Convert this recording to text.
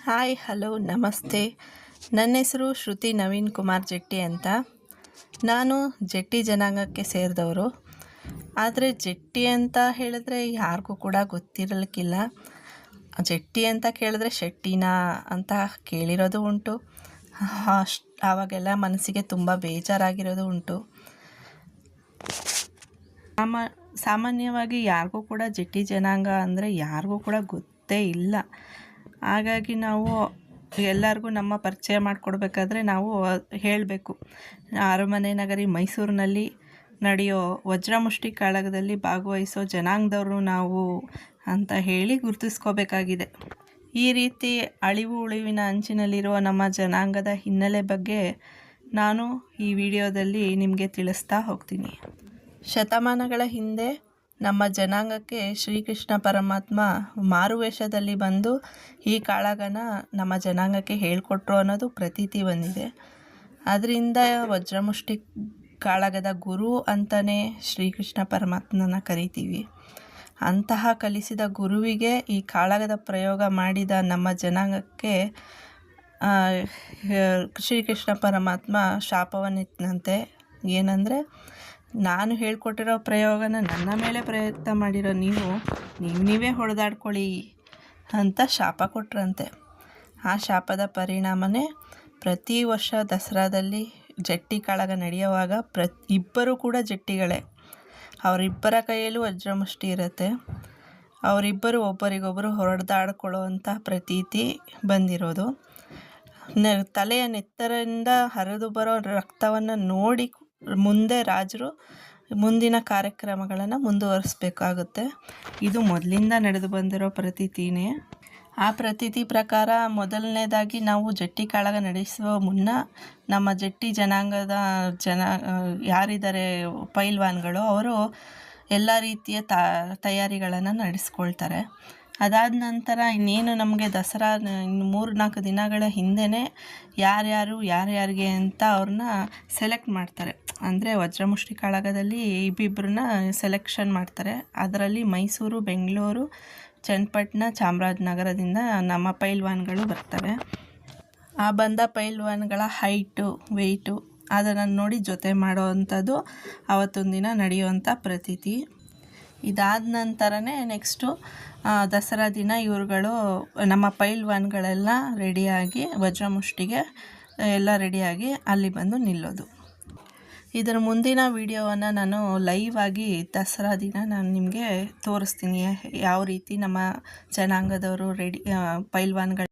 Hi hello ನಮಸ್ತೆ. ನನ್ನ ಹೆಸರು ಶ್ರುತಿ ನವೀನ್ ಕುಮಾರ್ ಜೆಟ್ಟಿ ಅಂತ. ನಾನು ಜೆಟ್ಟಿ ಜನಾಂಗಕ್ಕೆ ಸೇರಿದವರು. ಆದರೆ ಜೆಟ್ಟಿ ಅಂತ ಹೇಳಿದ್ರೆ ಯಾರಿಗೂ ಕೂಡ ಗೊತ್ತಿರಲಿಕ್ಕಿಲ್ಲ. ಜೆಟ್ಟಿ ಅಂತ ಕೇಳಿದ್ರೆ ಶೆಟ್ಟಿನಾ ಅಂತ ಕೇಳಿರೋದು ಉಂಟು. ಆವಾಗೆಲ್ಲ ಮನಸ್ಸಿಗೆ ತುಂಬ ಬೇಜಾರಾಗಿರೋದು ಉಂಟು. ಸಾಮಾನ್ಯವಾಗಿ ಯಾರಿಗೂ ಕೂಡ ಜೆಟ್ಟಿ ಜನಾಂಗ ಅಂದರೆ ಯಾರಿಗೂ ಕೂಡ ಗೊತ್ತೇ ಇಲ್ಲ. ಹಾಗಾಗಿ ನಾವು ಎಲ್ಲರಿಗೂ ನಮ್ಮ ಪರಿಚಯ ಮಾಡಿಕೊಡ್ಬೇಕಾದ್ರೆ ನಾವು ಹೇಳಬೇಕು, ಅರಮನೆ ನಗರಿ ಮೈಸೂರಿನಲ್ಲಿ ನಡೆಯೋ ವಜ್ರಮುಷ್ಟಿ ಕಾಳಗದಲ್ಲಿ ಭಾಗವಹಿಸೋ ಜನಾಂಗದವರು ನಾವು ಅಂತ ಹೇಳಿ ಗುರುತಿಸ್ಕೋಬೇಕಾಗಿದೆ. ಈ ರೀತಿ ಅಳಿವು ಉಳಿವಿನ ಅಂಚಿನಲ್ಲಿರುವ ನಮ್ಮ ಜನಾಂಗದ ಹಿನ್ನೆಲೆ ಬಗ್ಗೆ ನಾನು ಈ ವಿಡಿಯೋದಲ್ಲಿ ನಿಮಗೆ ತಿಳಿಸ್ತಾ ಹೋಗ್ತೀನಿ. ಶತಮಾನಗಳ ಹಿಂದೆ ನಮ್ಮ ಜನಾಂಗಕ್ಕೆ ಶ್ರೀಕೃಷ್ಣ ಪರಮಾತ್ಮ ಮಾರುವೇಷದಲ್ಲಿ ಬಂದು ಈ ಕಾಳಗನ ನಮ್ಮ ಜನಾಂಗಕ್ಕೆ ಹೇಳಿಕೊಟ್ರು ಅನ್ನೋದು ಪ್ರತೀತಿ ಬಂದಿದೆ. ಅದರಿಂದ ವಜ್ರಮುಷ್ಟಿ ಕಾಳಗದ ಗುರು ಅಂತಲೇ ಶ್ರೀಕೃಷ್ಣ ಪರಮಾತ್ಮನ ಕರಿತೀವಿ. ಅಂತಹ ಕಲಿಸಿದ ಗುರುವಿಗೆ ಈ ಕಾಳಗದ ಪ್ರಯೋಗ ಮಾಡಿದ ನಮ್ಮ ಜನಾಂಗಕ್ಕೆ ಶ್ರೀಕೃಷ್ಣ ಪರಮಾತ್ಮ ಶಾಪವನ್ನಿತ್ತಂತೆ. ಏನಂದರೆ, ನಾನು ಹೇಳ್ಕೊಟ್ಟಿರೋ ಪ್ರಯೋಗನ ನನ್ನ ಮೇಲೆ ಪ್ರಯತ್ನ ಮಾಡಿರೋ ನೀವೇ ಹೊಡೆದಾಡ್ಕೊಳ್ಳಿ ಅಂತ ಶಾಪ ಕೊಟ್ರಂತೆ. ಆ ಶಾಪದ ಪರಿಣಾಮನೇ ಪ್ರತಿ ವರ್ಷ ದಸರಾದಲ್ಲಿ ಜಟ್ಟಿ ಕಾಳಗ ನಡೆಯುವಾಗ ಇಬ್ಬರು ಕೂಡ ಜಟ್ಟಿಗಳೇ. ಅವರಿಬ್ಬರ ಕೈಯಲ್ಲೂ ವಜ್ರಮುಷ್ಟಿ ಇರುತ್ತೆ. ಅವರಿಬ್ಬರು ಒಬ್ಬರಿಗೊಬ್ಬರು ಹೊಡೆದಾಡ್ಕೊಳ್ಳೋ ಅಂಥ ಪ್ರತೀತಿ ಬಂದಿರೋದು. ತಲೆಯ ನೆತ್ತರಿಂದ ಹರಿದು ಬರೋ ರಕ್ತವನ್ನು ನೋಡಿ ಮುಂದೆ ರಾಜರು ಮುಂದಿನ ಕಾರ್ಯಕ್ರಮಗಳನ್ನು ಮುಂದುವರಿಸಬೇಕಾಗುತ್ತೆ. ಇದು ಮೊದಲಿಂದ ನಡೆದು ಬಂದಿರೋ ಪ್ರತೀತಿನೇ. ಆ ಪ್ರತೀತಿ ಪ್ರಕಾರ ಮೊದಲನೇದಾಗಿ ನಾವು ಜಟ್ಟಿ ಕಾಳಗ ನಡೆಸುವ ಮುನ್ನ ನಮ್ಮ ಜಟ್ಟಿ ಜನಾಂಗದ ಯಾರಿದ್ದಾರೆ ಪೈಲ್ವಾನ್ಗಳು, ಅವರು ಎಲ್ಲ ರೀತಿಯ ತಯಾರಿಗಳನ್ನು ನಡೆಸ್ಕೊಳ್ತಾರೆ. ಅದಾದ ನಂತರ ಇನ್ನೇನು ನಮಗೆ ದಸರಾ 3-4 ದಿನಗಳ ಹಿಂದೆಯೇ ಯಾರ್ಯಾರಿಗೆ ಅಂತ ಅವ್ರನ್ನ ಸೆಲೆಕ್ಟ್ ಮಾಡ್ತಾರೆ. ಅಂದರೆ ವಜ್ರಮುಷ್ಟಿ ಕಾಳಗದಲ್ಲಿ ಇಬ್ಬಿಬ್ಬರನ್ನ ಸೆಲೆಕ್ಷನ್ ಮಾಡ್ತಾರೆ. ಅದರಲ್ಲಿ ಮೈಸೂರು, ಬೆಂಗಳೂರು, ಚನ್ನಪಟ್ಟಣ, ಚಾಮರಾಜನಗರದಿಂದ ನಮ್ಮ ಪೈಲ್ವಾನ್ಗಳು ಬರ್ತಾರೆ. ಆ ಬಂದ ಪೈಲ್ವಾನ್ಗಳ ಹೈಟು, ವೆಯ್ಟು ಅದನ್ನು ನೋಡಿ ಜೊತೆ ಮಾಡೋ ಅಂಥದ್ದು ಆವತ್ತೊಂದು ದಿನ ನಡೆಯುವಂಥ ಪ್ರತೀತಿ. ಇದಾದ ನಂತರನೇ ನೆಕ್ಸ್ಟು ದಸರಾ ದಿನ ಇವ್ರುಗಳು ನಮ್ಮ ಪೈಲ್ವಾನ್ಗಳೆಲ್ಲ ರೆಡಿಯಾಗಿ ವಜ್ರಮುಷ್ಟಿಗೆ ಎಲ್ಲ ರೆಡಿಯಾಗಿ ಅಲ್ಲಿ ಬಂದು ನಿಲ್ಲೋದು. ಇದರ ಮುಂದಿನ ವಿಡಿಯೋವನ್ನು ನಾನು ಲೈವ್ ಆಗಿ ದಸರಾ ದಿನ ನಾನು ನಿಮಗೆ ತೋರಿಸ್ತೀನಿ, ಯಾವ ರೀತಿ ನಮ್ಮ ಜನಾಂಗದವರು ಪೈಲ್ವಾನ್ಗಳು